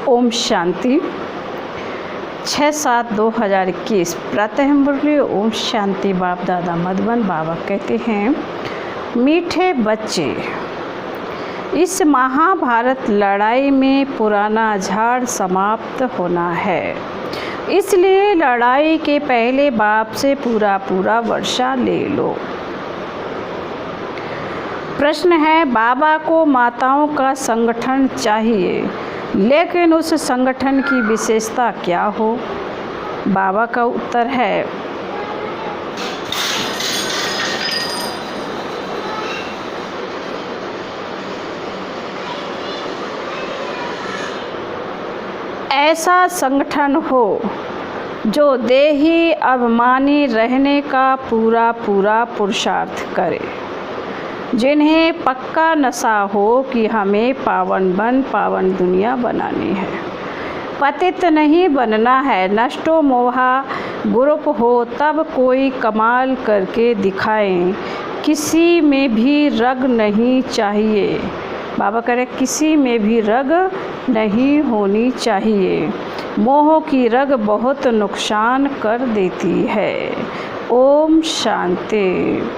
ओम शांति। 6/7/2021 प्रातः मुरली। ओम शांति। बाप दादा मधुबन बाबा कहते हैं, मीठे बच्चे, इस महाभारत लड़ाई में पुराना झाड़ समाप्त होना है, इसलिए लड़ाई के पहले बाप से पूरा वर्षा ले लो। प्रश्न है, बाबा को माताओं का संगठन चाहिए, लेकिन उस संगठन की विशेषता क्या हो? बाबा का उत्तर है, ऐसा संगठन हो जो देही अभिमानी रहने का पूरा पुरुषार्थ करे, जिन्हें पक्का नशा हो कि हमें पावन दुनिया बनानी है, पतित नहीं बनना है, नष्टो मोहा ग्रुप हो तब कोई कमाल करके दिखाएं, किसी में भी रग नहीं चाहिए। बाबा कह रहे, किसी में भी रग नहीं होनी चाहिए, मोह की रग बहुत नुकसान कर देती है। ओम शांति।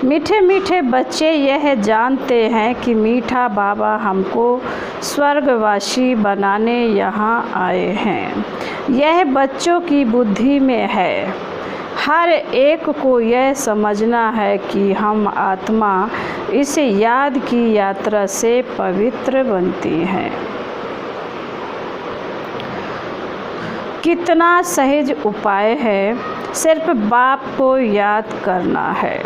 मीठे मीठे बच्चे यह जानते हैं कि मीठा बाबा हमको स्वर्गवासी बनाने यहाँ आए हैं। यह बच्चों की बुद्धि में है। हर एक को यह समझना है कि हम आत्मा इस याद की यात्रा से पवित्र बनती हैं। कितना सहज उपाय है, सिर्फ बाप को याद करना है।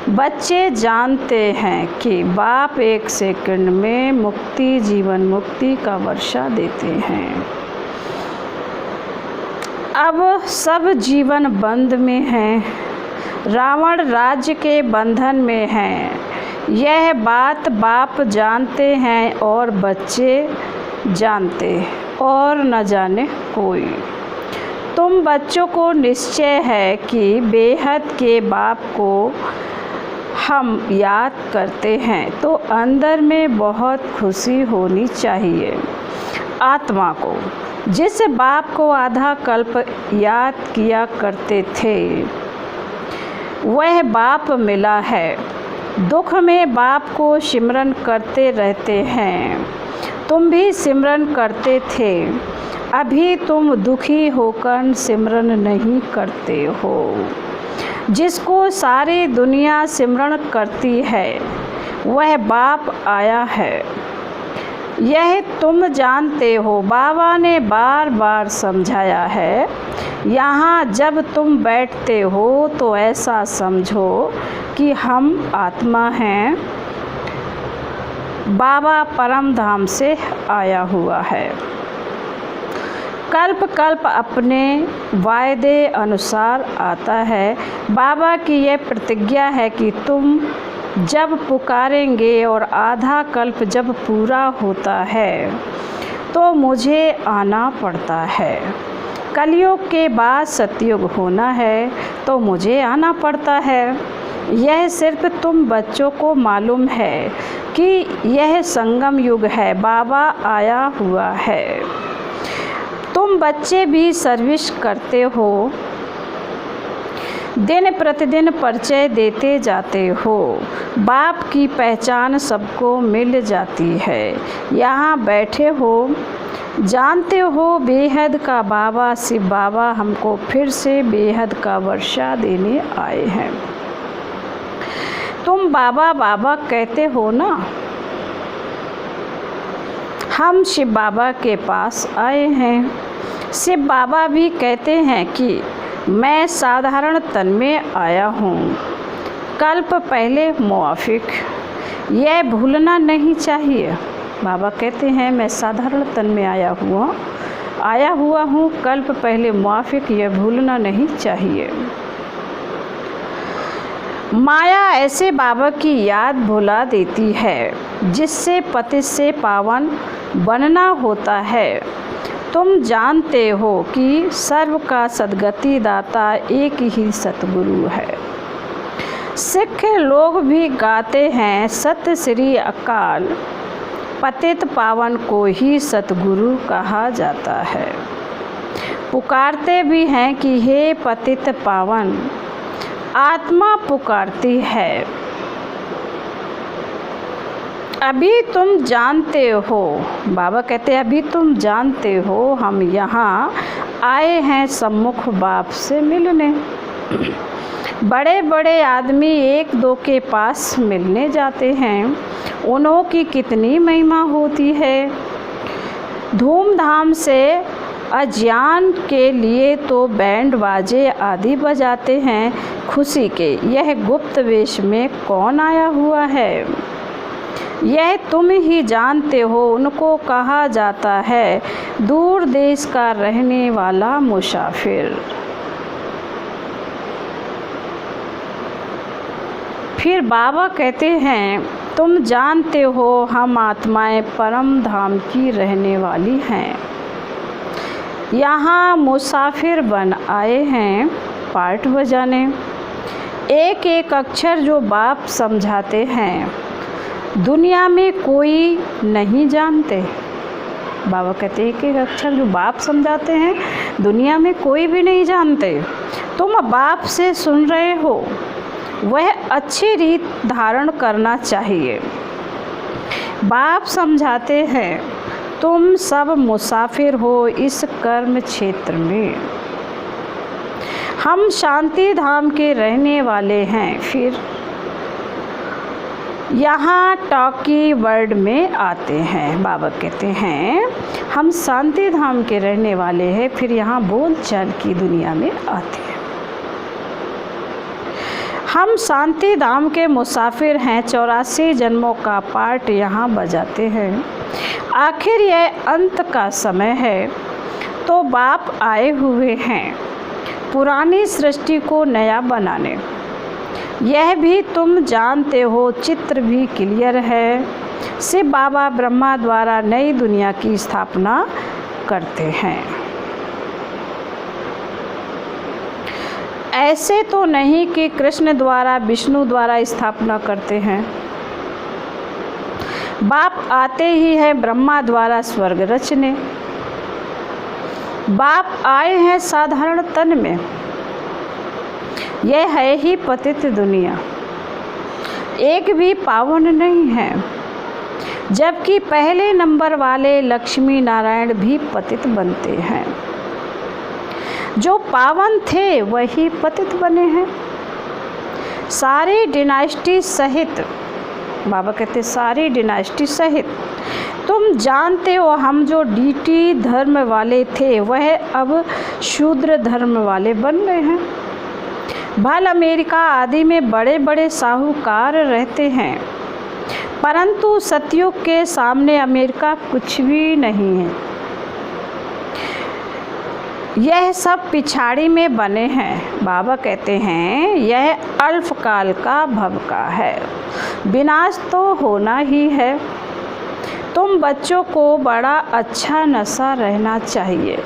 बच्चे जानते हैं कि बाप एक सेकंड में मुक्ति, जीवन मुक्ति का वर्षा देते हैं। अब सब जीवन बंद में हैं, रावण राज्य के बंधन में हैं। यह बात बाप जानते हैं और बच्चे जानते और न जाने कोई। तुम बच्चों को निश्चय है कि बेहद के बाप को हम याद करते हैं तो अंदर में बहुत खुशी होनी चाहिए। आत्मा को जिस बाप को आधा कल्प याद किया करते थे, वह बाप मिला है। दुख में बाप को सिमरन करते रहते हैं। तुम भी सिमरन करते थे, अभी तुम दुखी होकर सिमरन नहीं करते हो। जिसको सारी दुनिया सिमरन करती है, वह बाप आया है, यह तुम जानते हो। बाबा ने बार बार समझाया है। यहाँ जब तुम बैठते हो तो ऐसा समझो कि हम आत्मा हैं, बाबा परम धाम से आया हुआ है। कल्प कल्प अपने वायदे अनुसार आता है। बाबा की यह प्रतिज्ञा है कि तुम जब पुकारेंगे और आधा कल्प जब पूरा होता है तो मुझे आना पड़ता है। कलयुग के बाद सतयुग होना है तो मुझे आना पड़ता है। यह सिर्फ तुम बच्चों को मालूम है कि यह संगम युग है, बाबा आया हुआ है। तुम बच्चे भी सर्विस करते हो, दिन प्रतिदिन परिचय देते जाते हो। बाप की पहचान सबको मिल जाती है। यहाँ बैठे हो, जानते हो बेहद का बाबा शिव बाबा हमको फिर से बेहद का वर्षा देने आए हैं। तुम बाबा बाबा कहते हो ना, हम शिव बाबा के पास आए हैं। शिव बाबा भी कहते हैं कि मैं साधारण तन में आया हूँ, कल्प पहले मुआफिक, यह भूलना नहीं चाहिए। बाबा कहते हैं मैं साधारण तन में आया हुआ हूँ, कल्प पहले मुआफिक, यह भूलना नहीं चाहिए। माया ऐसे बाबा की याद भुला देती है जिससे पति से पावन बनना होता है। तुम जानते हो कि सर्व का सद्गति दाता एक ही सतगुरु है। सिख लोग भी गाते हैं सत श्री अकाल, पतित पावन को ही सतगुरु कहा जाता है। पुकारते भी हैं कि हे पतित पावन, आत्मा पुकारती है। अभी तुम जानते हो, बाबा कहते हैं अभी तुम जानते हो हम यहाँ आए हैं सम्मुख बाप से मिलने। बड़े बड़े आदमी एक दो के पास मिलने जाते हैं, उन्हों की कितनी महिमा होती है। धूमधाम से अज्ञान के लिए तो बैंड बाजे आदि बजाते हैं खुशी के। यह गुप्त वेश में कौन आया हुआ है, यह तुम ही जानते हो। उनको कहा जाता है दूर देश का रहने वाला मुसाफिर। फिर बाबा कहते हैं तुम जानते हो हम आत्माएं परम धाम की रहने वाली हैं, यहाँ मुसाफिर बन आए हैं पार्ट बजाने। एक एक अक्षर जो बाप समझाते हैं दुनिया में कोई नहीं जानते। बाबा कहते हैं एक एक अक्षर जो बाप समझाते हैं दुनिया में कोई भी नहीं जानते। तुम बाप से सुन रहे हो, वह अच्छी रीत धारण करना चाहिए। बाप समझाते हैं तुम सब मुसाफिर हो इस कर्म क्षेत्र में, हम शांति धाम के रहने वाले हैं। फिर यहाँ टॉकी वर्ड में आते हैं। बाबा कहते हैं हम शांति धाम के रहने वाले हैं, फिर यहाँ बोल चाल की दुनिया में आते हैं। हम शांति धाम के मुसाफिर हैं, 84 जन्मों का पार्ट यहाँ बजाते हैं। आखिर यह अंत का समय है तो बाप आए हुए हैं पुरानी सृष्टि को नया बनाने। यह भी तुम जानते हो, चित्र भी क्लियर है। शिव बाबा ब्रह्मा द्वारा नई दुनिया की स्थापना करते हैं। ऐसे तो नहीं कि कृष्ण द्वारा विष्णु द्वारा स्थापना करते हैं। बाप आते ही है ब्रह्मा द्वारा स्वर्ग रचने। बाप आए हैं साधारण तन में, यह है ही पतित दुनिया, एक भी पावन नहीं है। जबकि पहले नंबर वाले लक्ष्मी नारायण भी पतित बनते हैं। जो पावन थे वही पतित बने हैं। सारी डिनास्टी सहित, बाबा कहते सारी डिनास्टी सहित। तुम जानते हो हम जो डीटी धर्म वाले थे वह अब शूद्र धर्म वाले बन गए हैं। भल अमेरिका आदि में बड़े बड़े साहूकार रहते हैं, परंतु सतयुग के सामने अमेरिका कुछ भी नहीं है। यह सब पिछाड़ी में बने हैं। बाबा कहते हैं यह अल्पकाल का भव का है, विनाश तो होना ही है। तुम बच्चों को बड़ा अच्छा नशा रहना चाहिए।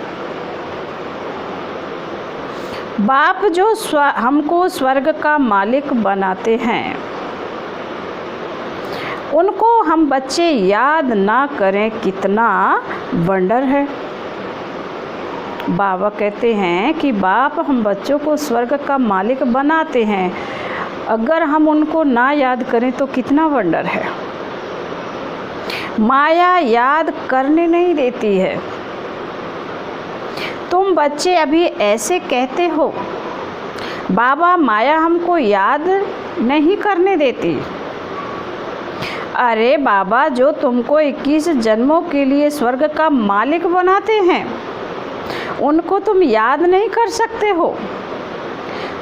बाप जो हमको स्वर्ग का मालिक बनाते हैं, उनको हम बच्चे याद ना करें कितना वंडर है। बाबा कहते हैं कि बाप हम बच्चों को स्वर्ग का मालिक बनाते हैं, अगर हम उनको ना याद करें तो कितना वंडर है। माया याद करने नहीं देती है। तुम बच्चे अभी ऐसे कहते हो बाबा माया हमको याद नहीं करने देती। अरे बाबा जो तुमको 21 जन्मों के लिए स्वर्ग का मालिक बनाते हैं उनको तुम याद नहीं कर सकते हो।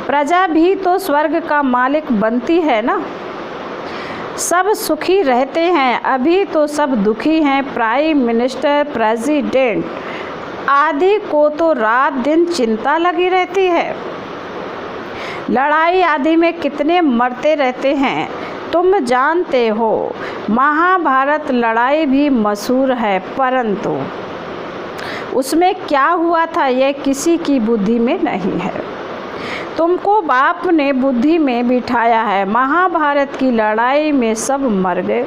प्रजा भी तो स्वर्ग का मालिक बनती है ना। सब सुखी रहते हैं, अभी तो सब दुखी हैं। प्राइम मिनिस्टर, प्रेसिडेंट आदि को तो रात दिन चिंता लगी रहती है। लड़ाई आदि में कितने मरते रहते हैं तुम जानते हो। महाभारत लड़ाई भी मशहूर है, परंतु उसमें क्या हुआ था यह किसी की बुद्धि में नहीं है। तुमको बाप ने बुद्धि में बिठाया है। महाभारत की लड़ाई में सब मर गए।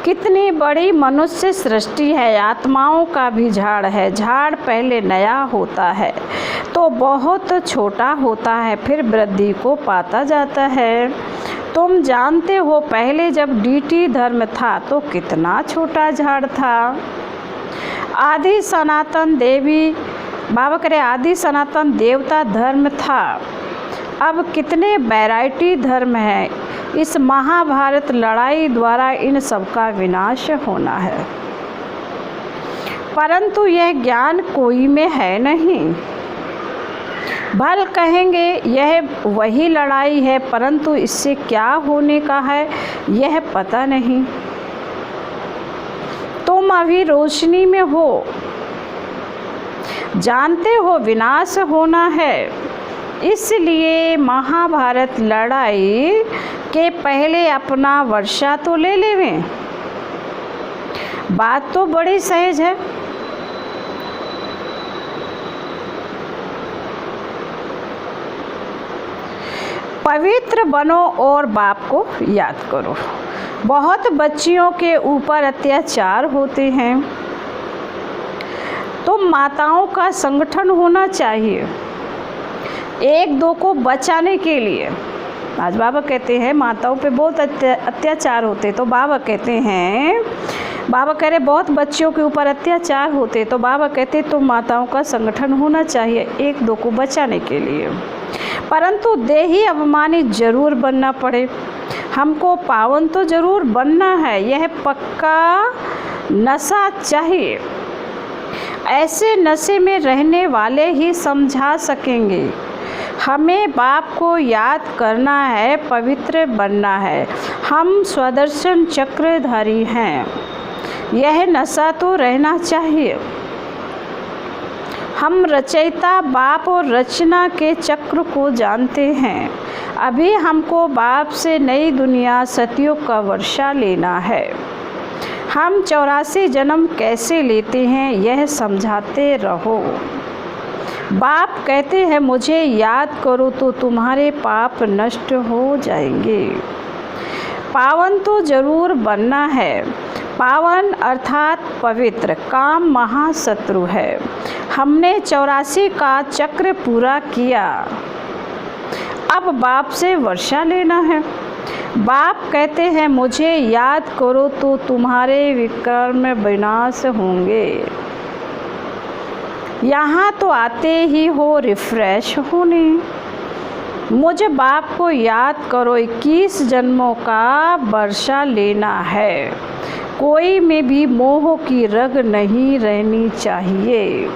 कितनी बड़ी मनुष्य सृष्टि है, आत्माओं का भी झाड़ है। झाड़ पहले नया होता है तो बहुत छोटा होता है, फिर वृद्धि को पाता जाता है। तुम जानते हो पहले जब डीटी धर्म था तो कितना छोटा झाड़ था। आदि सनातन देवी बाबा करे आदि सनातन देवता धर्म था, अब कितने वैरायटी धर्म है। इस महाभारत लड़ाई द्वारा इन सब का विनाश होना है, परंतु यह ज्ञान कोई में है नहीं। भल कहेंगे यह वही लड़ाई है, परंतु इससे क्या होने का है यह पता नहीं। तुम अभी रोशनी में हो, जानते हो विनाश होना है, इसलिए महाभारत लड़ाई के पहले अपना वर्षा तो ले लेवें। बात तो बड़ी सहज है। पवित्र बनो और बाप को याद करो। बहुत बच्चियों के ऊपर अत्याचार होते हैं, तो माताओं का संगठन होना चाहिए एक दो को बचाने के लिए। आज बाबा कहते हैं माताओं पे बहुत अत्याचार होते, तो बाबा कहते हैं, बाबा कह रहे बहुत बच्चियों के ऊपर अत्याचार होते, तो बाबा कहते तो माताओं का संगठन होना चाहिए एक दो को बचाने के लिए। परंतु देही अवमानित जरूर बनना पड़े, हमको पावन तो जरूर बनना है, यह पक्का नशा चाहिए। ऐसे नशे में रहने वाले ही समझा सकेंगे। हमें बाप को याद करना है, पवित्र बनना है। हम स्वदर्शन चक्रधारी हैं, यह नशा तो रहना चाहिए। हम रचयिता बाप और रचना के चक्र को जानते हैं। अभी हमको बाप से नई दुनिया सतयुग का वर्षा लेना है। हम 84 जन्म कैसे लेते हैं यह समझाते रहो। बाप कहते हैं मुझे याद करो तो तुम्हारे पाप नष्ट हो जाएंगे। पावन तो जरूर बनना है। पावन अर्थात पवित्र। काम महाशत्रु है। हमने 84 का चक्र पूरा किया, अब बाप से वर्षा लेना है। बाप कहते हैं मुझे याद करो तो तुम्हारे विकर्म विनाश होंगे। यहाँ तो आते ही हो रिफ्रेश होने। मुझे बाप को याद करो, 21 जन्मों का वर्षा लेना है। कोई में भी मोह की रग नहीं रहनी चाहिए।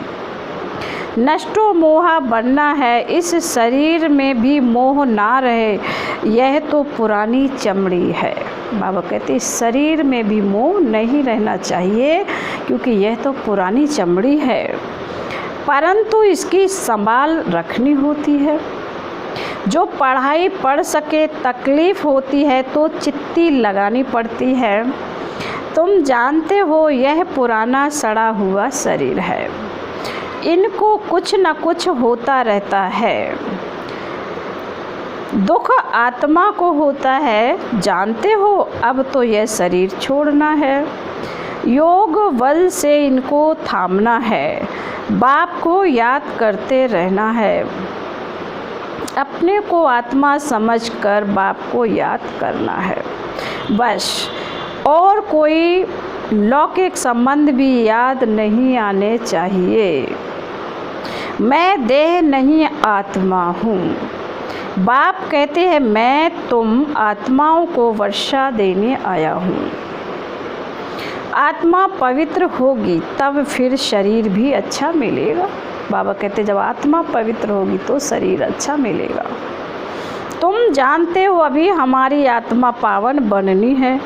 नष्टो मोहा बनना है, इस शरीर में भी मोह ना रहे, यह तो पुरानी चमड़ी है। बाबा कहते इस शरीर में भी मोह नहीं रहना चाहिए, क्योंकि यह तो पुरानी चमड़ी है, परंतु इसकी संभाल रखनी होती है। जो पढ़ाई पढ़ सके, तकलीफ़ होती है तो चित्ती लगानी पड़ती है। तुम जानते हो यह पुराना सड़ा हुआ शरीर है, इनको कुछ न कुछ होता रहता है। दुख आत्मा को होता है, जानते हो। अब तो यह शरीर छोड़ना है, योग बल से इनको थामना है। बाप को याद करते रहना है। अपने को आत्मा समझकर बाप को याद करना है बस। और कोई लौकिक संबंध भी याद नहीं आने चाहिए। मैं देह नहीं आत्मा हूँ। बाप कहते हैं मैं तुम आत्माओं को वर्षा देने आया हूँ। आत्मा पवित्र होगी तब फिर शरीर भी अच्छा मिलेगा। बाबा कहते जब आत्मा पवित्र होगी तो शरीर अच्छा मिलेगा। तुम जानते हो अभी हमारी आत्मा पावन बननी है।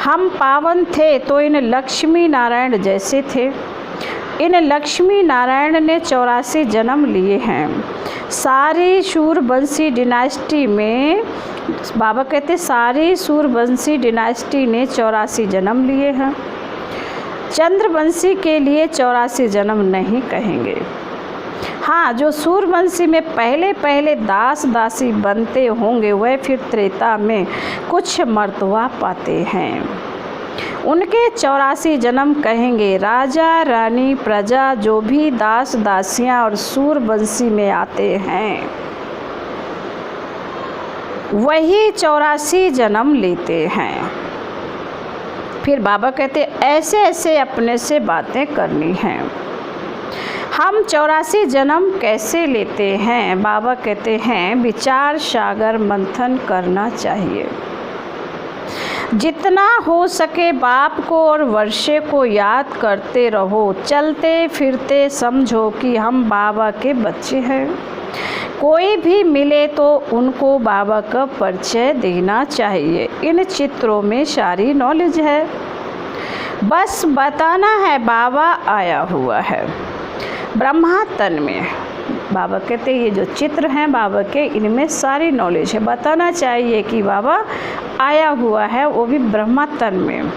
हम पावन थे तो इन लक्ष्मी नारायण जैसे थे। इन लक्ष्मी नारायण ने 84 जन्म लिए हैं। सारी सूर्यवंशी डिनास्टी में, बाबा कहते सारी सूर्यवंशी डिनास्टी ने 84 जन्म लिए हैं। चंद्रवंशी के लिए 84 जन्म नहीं कहेंगे। हाँ, जो सूर्यवंशी में पहले पहले दास दासी बनते होंगे वह फिर त्रेता में कुछ मर्तबा पाते हैं। उनके 84 जन्म कहेंगे। राजा रानी प्रजा जो भी दास दासियां और सूरबंसी में आते हैं वही 84 जन्म लेते हैं। फिर बाबा कहते ऐसे ऐसे अपने से बातें करनी हैं। हम 84 जन्म कैसे लेते हैं? बाबा कहते हैं विचार सागर मंथन करना चाहिए। जितना हो सके बाप को और वर्षे को याद करते रहो। चलते फिरते समझो कि हम बाबा के बच्चे हैं। कोई भी मिले तो उनको बाबा का परिचय देना चाहिए। इन चित्रों में सारी नॉलेज है, बस बताना है बाबा आया हुआ है ब्रह्मा तन में। बाबा कहते ये जो चित्र हैं बाबा के, इनमें सारी नॉलेज है। बताना चाहिए कि बाबा आया हुआ है, वो भी ब्रह्मा तन में।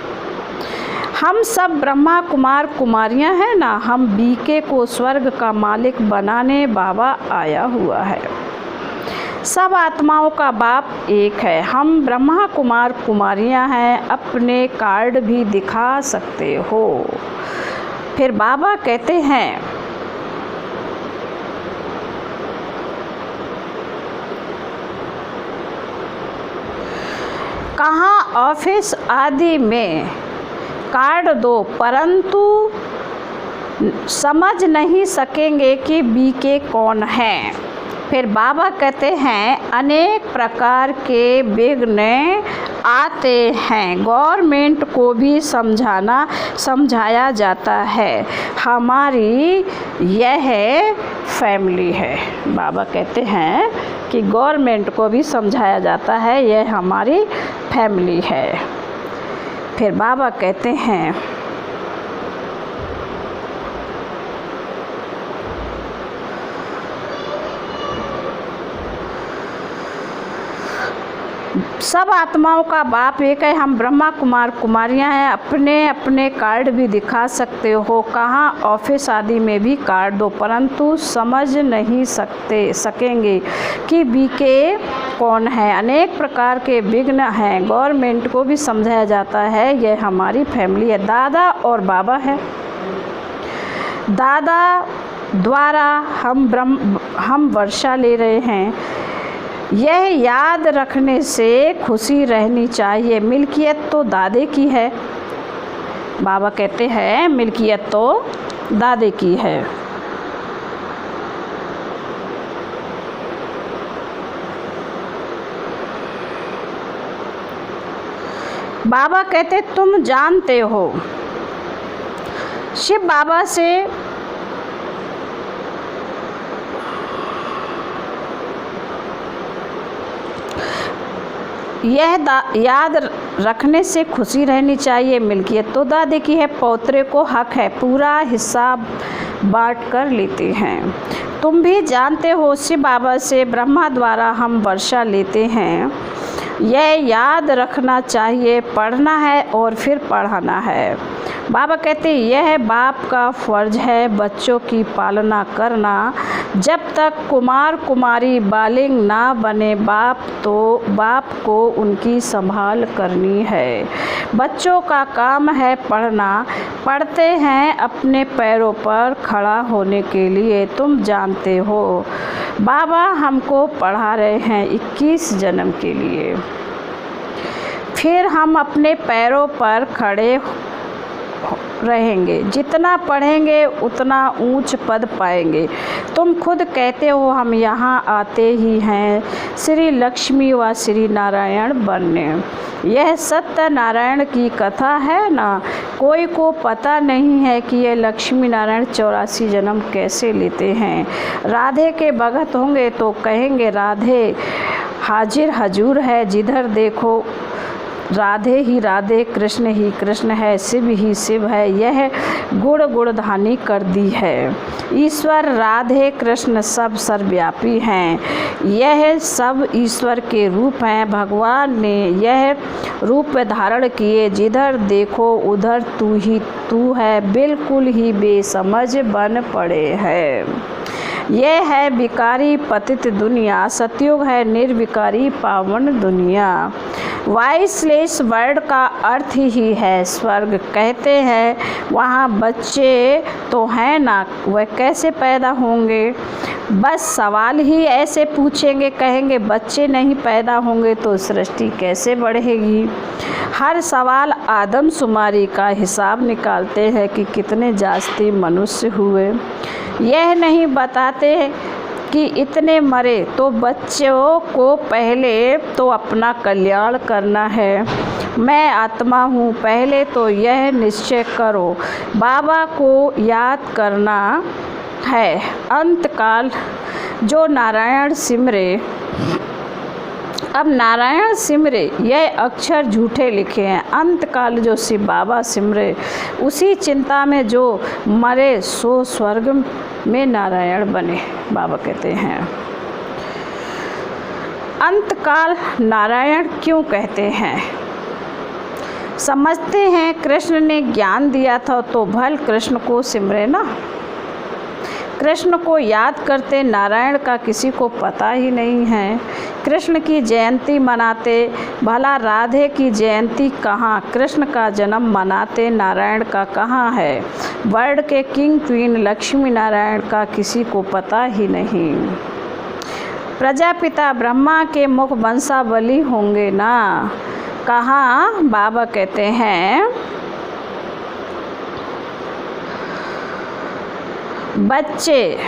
हम सब ब्रह्मा कुमार कुमारियां हैं ना। हम बीके को स्वर्ग का मालिक बनाने बाबा आया हुआ है। सब आत्माओं का बाप एक है। हम ब्रह्मा कुमार कुमारियां हैं। अपने कार्ड भी दिखा सकते हो। फिर बाबा कहते हैं कहाँ ऑफिस आदि में कार्ड दो, परंतु समझ नहीं सकेंगे कि बीके कौन है। फिर बाबा कहते हैं अनेक प्रकार के विघ्न आते हैं। गवर्नमेंट को भी समझाया जाता है। हमारी यह फैमिली है। बाबा कहते हैं कि गवर्नमेंट को भी समझाया जाता है, यह हमारी फैमिली है। फिर बाबा कहते हैं सब आत्माओं का बाप एक है। हम ब्रह्मा कुमार कुमारियां हैं। अपने अपने कार्ड भी दिखा सकते हो। कहाँ ऑफिस आदि में भी कार्ड दो, परंतु समझ नहीं सकेंगे कि बीके कौन है। अनेक प्रकार के विघ्न हैं। गवर्नमेंट को भी समझाया जाता है, यह हमारी फैमिली है। दादा और बाबा है। दादा द्वारा हम वर्षा ले रहे हैं। यह याद रखने से खुशी रहनी चाहिए। मिल्कियत तो दादे की है। बाबा कहते हैं मिल्कियत तो दादे की है। बाबा कहते तुम जानते हो। शिव बाबा से यह याद रखने से खुशी रहनी चाहिए। मिल्कियत तो दादे की है। पौत्रे को हक है। पूरा हिसाब बांट कर लेते हैं। तुम भी जानते हो शिव बाबा से ब्रह्मा द्वारा हम वर्षा लेते हैं। यह याद रखना चाहिए। पढ़ना है और फिर पढ़ाना है। बाबा कहते यह बाप का फर्ज है बच्चों की पालना करना। जब तक कुमार कुमारी बालिग ना बने बाप को उनकी संभाल करनी है। बच्चों का काम है पढ़ना। पढ़ते हैं अपने पैरों पर खड़ा होने के लिए। तुम जानते हो बाबा हमको पढ़ा रहे हैं 21 जन्म के लिए। फिर हम अपने पैरों पर खड़े रहेंगे। जितना पढ़ेंगे उतना ऊंच पद पाएंगे। तुम खुद कहते हो हम यहाँ आते ही हैं श्री लक्ष्मी व श्री नारायण बनने। यह सत्य नारायण की कथा है ना। कोई को पता नहीं है कि ये लक्ष्मी नारायण 84 जन्म कैसे लेते हैं। राधे के भगत होंगे तो कहेंगे राधे हाजिर हजूर है। जिधर देखो राधे ही राधे, कृष्ण ही कृष्ण है, शिव ही शिव है। यह गुणधानी कर दी है। ईश्वर राधे कृष्ण सब सर्वव्यापी हैं। यह सब ईश्वर के रूप हैं। भगवान ने यह रूप धारण किए। जिधर देखो उधर तू ही तू है। बिल्कुल ही बेसमझ बन पड़े हैं। ये है विकारी पतित दुनिया, सतयुग है निर्विकारी पावन दुनिया। वाइसलेस वर्ड का अर्थ ही है स्वर्ग। कहते हैं वहाँ बच्चे तो हैं ना, वह कैसे पैदा होंगे। बस सवाल ही ऐसे पूछेंगे, कहेंगे बच्चे नहीं पैदा होंगे तो सृष्टि कैसे बढ़ेगी। हर सवाल आदमशुमारी का हिसाब निकालते हैं कि कितने जास्ती मनुष्य हुए। यह नहीं बताते कि इतने मरे, तो बच्चों को पहले तो अपना कल्याण करना है। मैं आत्मा हूँ, पहले तो यह निश्चय करो, बाबा को याद करना है। अंतकाल जो नारायण सिमरे, अब नारायण सिमरे यह अक्षर झूठे लिखे हैं। अंतकाल जो शिव बाबा सिमरे, उसी चिंता में जो मरे सो स्वर्ग में नारायण बने, बाबा कहते हैं। अंतकाल नारायण क्यों कहते हैं? समझते हैं कृष्ण ने ज्ञान दिया था तो भल कृष्ण को सिमरे ना। कृष्ण को याद करते नारायण का किसी को पता ही नहीं है। कृष्ण की जयंती मनाते, भला राधे की जयंती कहाँ। कृष्ण का जन्म मनाते, नारायण का कहाँ है। वर्ल्ड के किंग क्वीन लक्ष्मी नारायण का किसी को पता ही नहीं। प्रजापिता ब्रह्मा के मुख वंशावली होंगे ना, कहाँ। बाबा कहते हैं बच्चे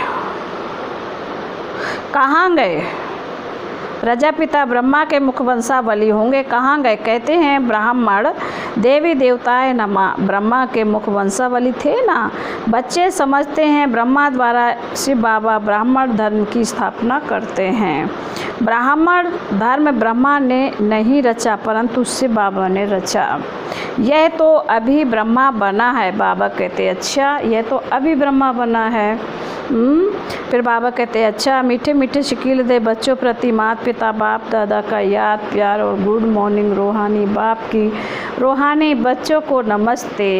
कहाँ गए। प्रजापिता ब्रह्मा के मुख वंशावली होंगे, कहाँ गए। कहते हैं ब्राह्मण देवी देवताएं नमा, ब्रह्मा के मुख वंशावली थे ना। बच्चे समझते हैं ब्रह्मा द्वारा शिव बाबा ब्राह्मण धर्म की स्थापना करते हैं। ब्राह्मण धर्म ब्रह्मा ने नहीं रचा, परंतु शिव बाबा ने रचा। यह तो अभी ब्रह्मा बना है। बाबा कहते अच्छा, यह तो अभी ब्रह्मा बना है। फिर बाबा कहते अच्छा, मीठे मीठे शकील दे बच्चों प्रति माता पिता बाप दादा का याद प्यार और गुड मॉर्निंग। रूहानी बाप की रूहानी बच्चों को नमस्ते।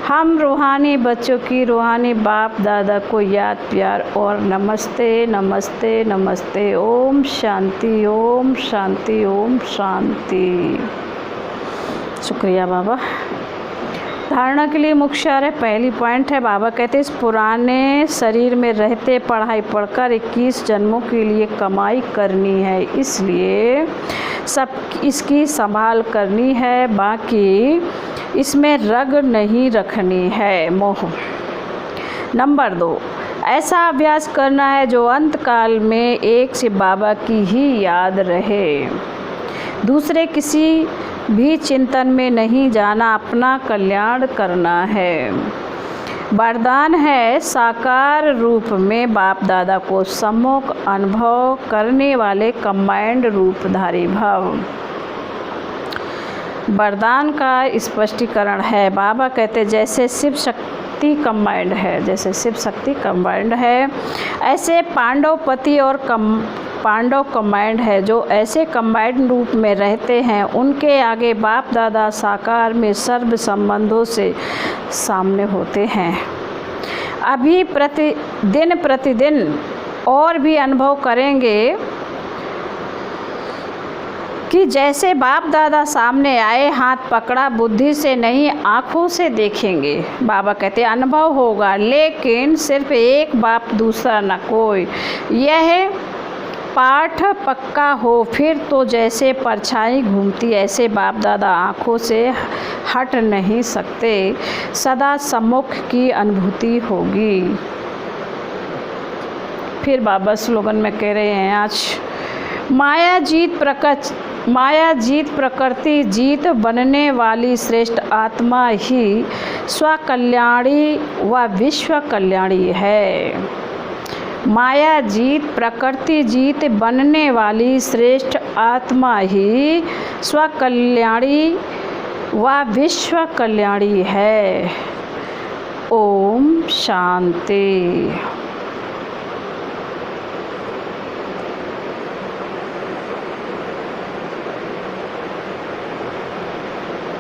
हम रूहानी बच्चों की रूहानी बाप दादा को याद प्यार और नमस्ते नमस्ते नमस्ते। ओम शांति ओम शांति ओम शांति। शुक्रिया बाबा। धारणा के लिए मुख्य है, पहली पॉइंट है बाबा कहते इस पुराने शरीर में रहते पढ़ाई पढ़कर 21 जन्मों के लिए कमाई करनी है, इसलिए सब इसकी संभाल करनी है, बाकी इसमें रग नहीं रखनी है मोह। नंबर 2, ऐसा अभ्यास करना है जो अंतकाल में एक शिव बाबा की ही याद रहे, दूसरे किसी भी चिंतन में नहीं जाना, अपना कल्याण करना है। वरदान है साकार रूप में बाप दादा को सम्मुख अनुभव करने वाले कंबाइंड रूपधारी भव। वरदान का स्पष्टीकरण है। बाबा कहते जैसे शिव शक्ति कंबाइंड है, जैसे शिव शक्ति कंबाइंड है, ऐसे पांडवपति और पांडव कंबाइंड है। जो ऐसे कंबाइंड रूप में रहते हैं उनके आगे बाप दादा साकार में सर्व संबंधों से सामने होते हैं। अभी प्रतिदिन और भी अनुभव करेंगे कि जैसे बाप दादा सामने आए, हाथ पकड़ा, बुद्धि से नहीं आँखों से देखेंगे। बाबा कहते अनुभव होगा, लेकिन सिर्फ एक बाप दूसरा न कोई। यह पाठ पक्का हो, फिर तो जैसे परछाई घूमती ऐसे बाप दादा आँखों से हट नहीं सकते, सदा सम्मुख की अनुभूति होगी। फिर बाबा स्लोगन में कह रहे हैं आज, माया जीत प्रकृति जीत बनने वाली श्रेष्ठ आत्मा ही स्वकल्याणी व विश्व कल्याणी है। माया जीत प्रकृति जीत बनने वाली श्रेष्ठ आत्मा ही स्वकल्याणी व विश्व कल्याणी है। ओम शांति।